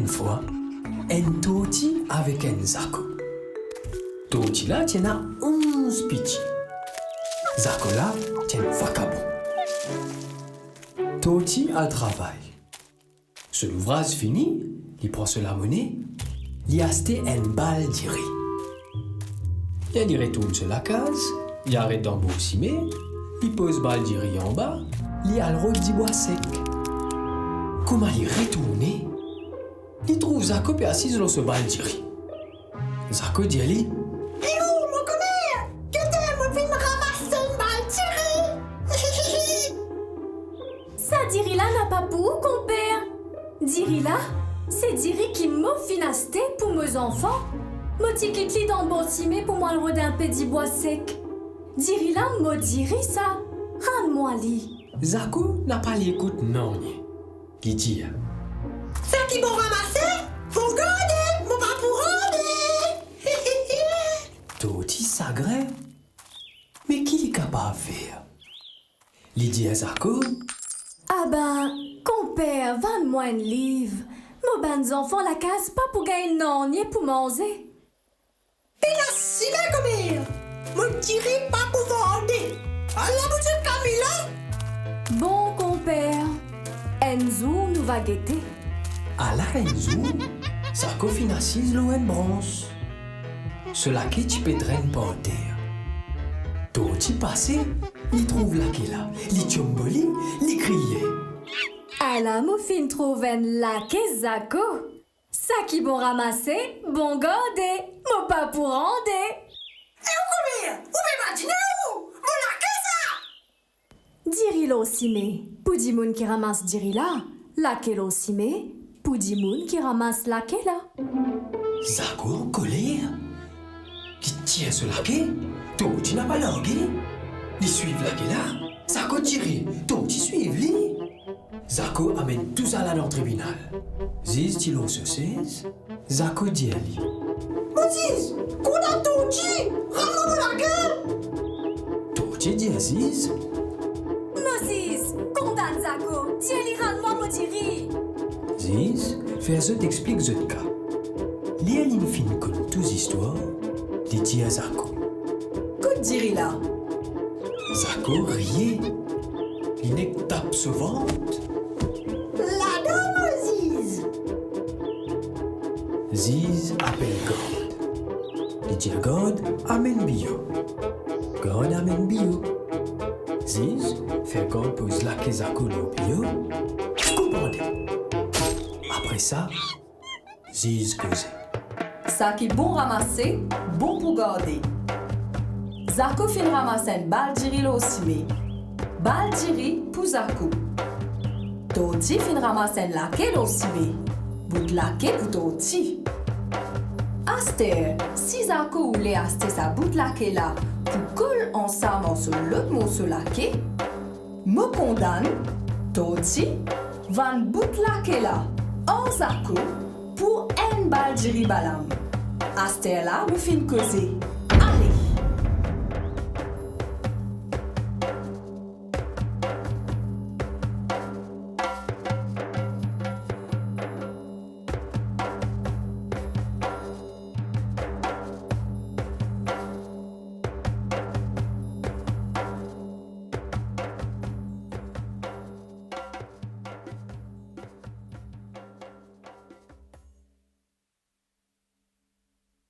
une fois, un toti avec un Zako. Toti là tient à 11 petits. Zako là tient vacabon. Toti a le travail. Ce l'ouvrage fini, il prend la monnaie, il a acheté une balle d'iri. Il retourne sur la case, il arrête dans le beau cimé, il pose balle d'iri en bas, il a le rôle du bois sec. Comment il retourne, il trouve Zako assis sur ce balle d'iri. Zako dit à lui, ça diri là n'a pas pour compère. Diri là, c'est diri qui m'a finasté pour mes enfants. M'a tiquitli dans le bon cimé pour moi le rôde un peu du bois sec. Diri là m'a diri ça. Rends-moi li. Zako n'a pas l'écoute non. Qui dit, Ça qui vont ramasser, faut garder, mon pas pour rendre. Toti s'agrée. Mais qui est capable de faire? Il dit à Zako, Ah ben, compère, vends-moi un livre. Mes ben enfants la casse pas pour gagner non, ni pour manger. Et là, si là, comme me tirez pas pour vendre. À la boutique Camilla. Bon compère, Enzo nous va guetter. à la Renzo, Zako fin assise l'eau en bronze. Cela qui tu peux traîner par terre. Toti passé, il trouve la qui là, il tchomboli, il criait. Alors, mon fin trouve un lac Zako. Ça qui bon ramasser, bon garder, mon pas pour rendre. Où pouvez m'imaginer où? Mon lac ça! Dirilo simé, pour di moun qui ramasse dirila, laquelo simé, pour di moun qui ramasse laquela. Zako en colère. Qui tient ce laquais, Toti n'a pas langué. Ils suivent laquais là, Zako tire, Toti suivent lui. Zako amène tout ça là dans le tribunal. Ziz tilo se saisit, Zako dit à lui. Moses, qu'on a Toti, rends-moi mon lac! Toti dit à Ziz. Moses, condamne Zako, tiens moi mon diri. Ziz, fais je t'explique ce cas. L'Éline fin comme toute histoire, dit à Zako. Que diri là? Zako riait. Il n'est que tape se ventre. La dame Moses! Ziz appelle God. Dit à God, amène bio. God amène bio. Ziz fait God pose la que Zako le bio. Coupandé. Après ça, Ziz causait. Ça qui bon ramasser, bon pour garder. Zako fin ramasse une balle diri lo simé. Balle diri pour Zako. Toti fin ramasse un laquais lo simé. Bout laquais pour Toti. Aster, si Zako voulait acheter sa bout laquais là pour coller ensemble sur l'autre morceau laquais, me condamne, Toti, van bout laquais là en Zako pour une balle diri balam. Aster là me fin causer.